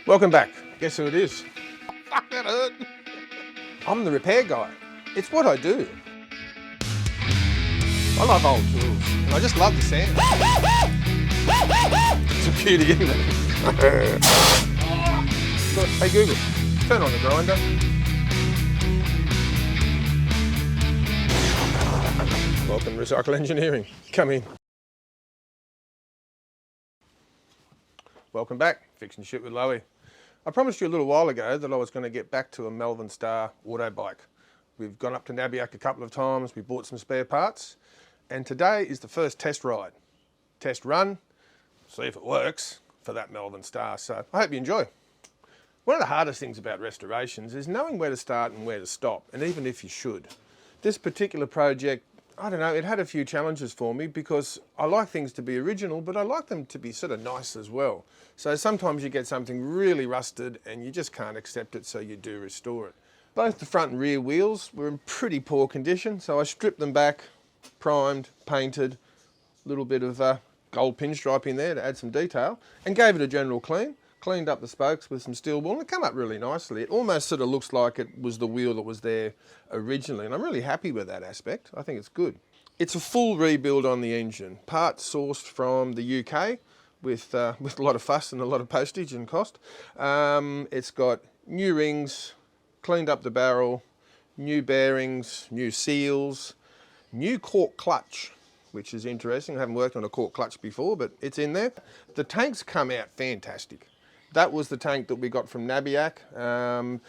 Welcome back. Guess who it is? Fuck, that hurt. I'm the repair guy. It's what I do. I love old tools, and I just love the sound. It's a beauty, isn't it? Hey Google, turn on the grinder. Welcome to Recycle Engineering. Come in. Welcome back. Fixing shit with Lowey. I promised you a little while ago that I was going to get back to a Malvern Star Autobyke. We've gone up to Nabiac a couple of times, we bought some spare parts, and today is the first test ride. Test run, see if it works for that Malvern Star. So I hope you enjoy. One of the hardest things about restorations is knowing where to start and where to stop, and even if you should. This particular project, I don't know, it had a few challenges for me because I like things to be original, but I like them to be sort of nice as well. So sometimes you get something really rusted and you just can't accept it, so you do restore it. Both the front and rear wheels were in pretty poor condition, so I stripped them back, primed, painted, a little bit of gold pinstripe in there to add some detail, and gave it a general clean. Cleaned up the spokes with some steel wool and it came up really nicely. It almost sort of looks like it was the wheel that was there originally, and I'm really happy with that aspect. I think it's good. It's a full rebuild on the engine. Parts sourced from the UK with a lot of fuss and a lot of postage and cost. It's got new rings, cleaned up the barrel, new bearings, new seals, new cork clutch, which is interesting. I haven't worked on a cork clutch before, but it's in there. The tanks come out fantastic. That was the tank that we got from Nabiac.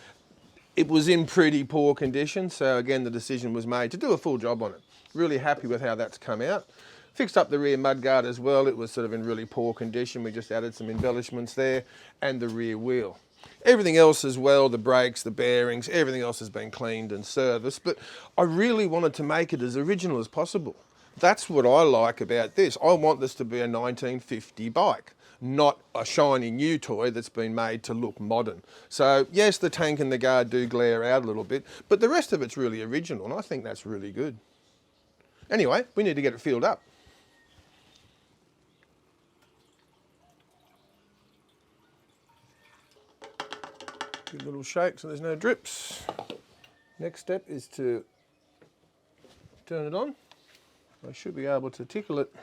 It was in pretty poor condition, so again the decision was made to do a full job on it. Really happy with how that's come out. Fixed up the rear mudguard as well. It was sort of in really poor condition. We just added some embellishments there, and the rear wheel. Everything else as well, the brakes, the bearings, everything else has been cleaned and serviced, but I really wanted to make it as original as possible. That's what I like about this. I want this to be a 1950 bike, not a shiny new toy that's been made to look modern. So yes, the tank and the guard do glare out a little bit, but the rest of it's really original, and I think that's really good. Anyway, we need to get it filled up. Give a little shake so there's no drips. Next step is to turn it on. I should be able to tickle it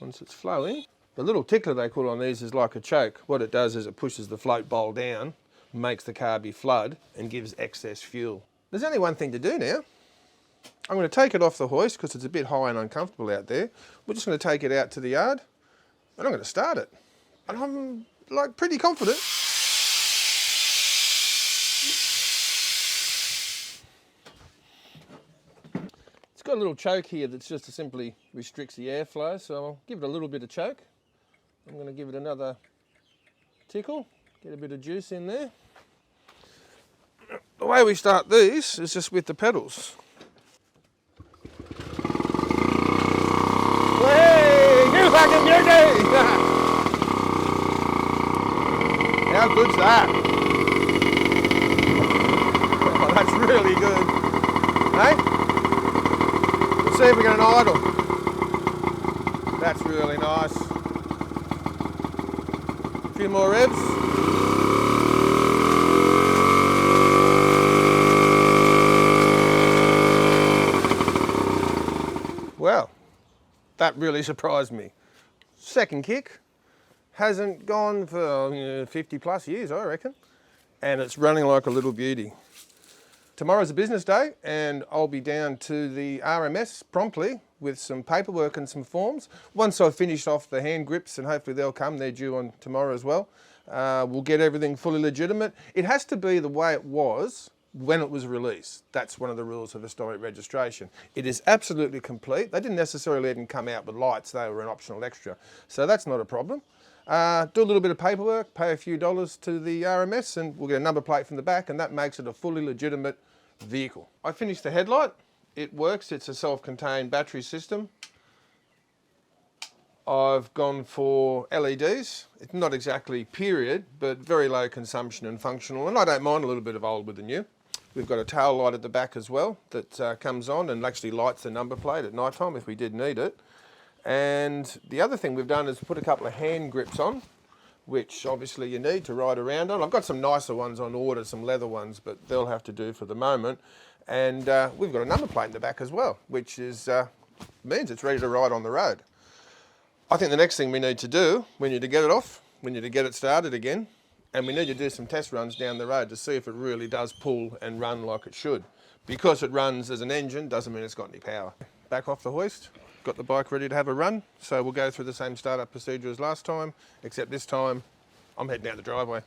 once it's flowing. The little tickler they put on these is like a choke. What it does is it pushes the float bowl down, makes the carby flood, and gives excess fuel. There's only one thing to do now. I'm going to take it off the hoist because it's a bit high and uncomfortable out there. We're just going to take it out to the yard and I'm going to start it. And I'm like pretty confident. It's got a little choke here that just simply restricts the airflow, so I'll give it a little bit of choke. I'm going to give it another tickle, get a bit of juice in there. The way we start these is just with the pedals. Hey, you fucking beauty! How good's that? Oh, that's really good. Hey? See if we get an idle. That's really nice. A few more revs. Well, that really surprised me. Second kick, hasn't gone for 50 plus years, I reckon, and it's running like a little beauty. Tomorrow's a business day and I'll be down to the RMS promptly with some paperwork and some forms. Once I've finished off the hand grips, and hopefully they'll come, they're due on tomorrow as well, we'll get everything fully legitimate. It has to be the way it was when it was released. That's one of the rules of historic registration. It is absolutely complete. They didn't necessarily let them come out with lights, they were an optional extra. So that's not a problem. Do a little bit of paperwork, pay a few dollars to the RMS, and we'll get a number plate from the back, and that makes it a fully legitimate vehicle. I finished the headlight. It works. It's a self-contained battery system. I've gone for LEDs. It's not exactly period, but very low consumption and functional, and I don't mind a little bit of old with the new. We've got a tail light at the back as well that comes on and actually lights the number plate at night time if we did need it. And the other thing we've done is put a couple of hand grips on which obviously you need to ride around on. I've got some nicer ones on order, some leather ones, but they'll have to do for the moment. And we've got a number plate in the back as well, which is means it's ready to ride on the road. I think the next thing we need to do, we need to get it off, we need to get it started again, and we need to do some test runs down the road to see if it really does pull and run like it should. Because it runs as an engine doesn't mean it's got any power. Back off the hoist, got the bike ready to have a run, so we'll go through the same startup procedure as last time, except this time I'm heading down the driveway.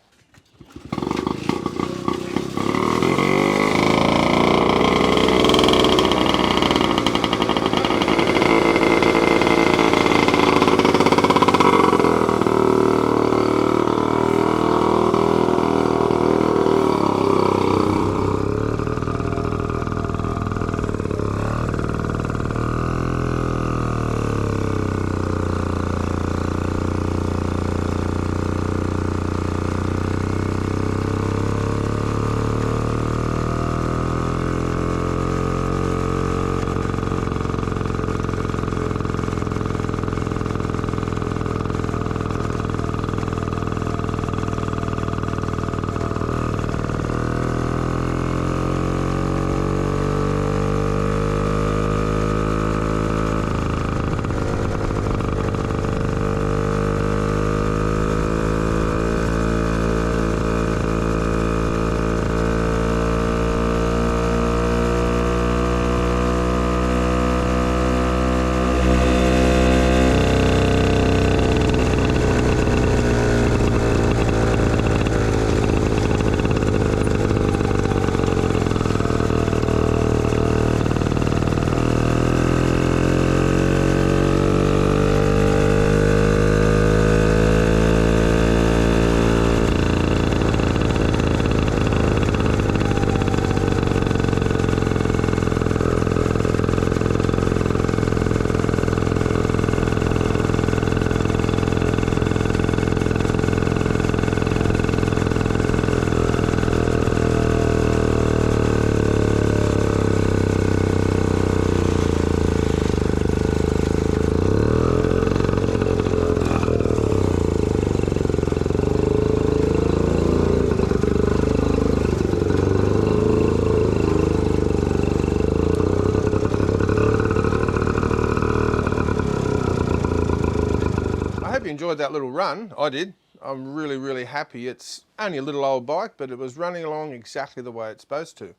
You enjoyed that little run. I did. I'm really happy. It's only a little old bike, but it was running along exactly the way it's supposed to.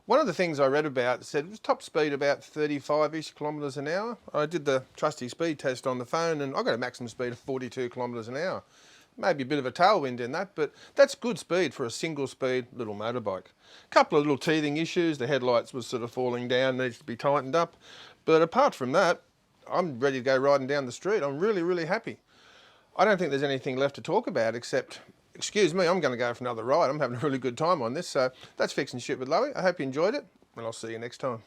One of the things I read about said it was top speed about 35-ish kilometres an hour. I did the trusty speed test on the phone and I got a maximum speed of 42 kilometres an hour. Maybe a bit of a tailwind in that, but that's good speed for a single speed little motorbike. A couple of little teething issues. The headlights was sort of falling down, needs to be tightened up. But apart from that, I'm ready to go riding down the street. I'm really happy. I don't think there's anything left to talk about except, excuse me, I'm going to go for another ride. I'm having a really good time on this. So that's Fixing Shit with Lowey. I hope you enjoyed it, and I'll see you next time.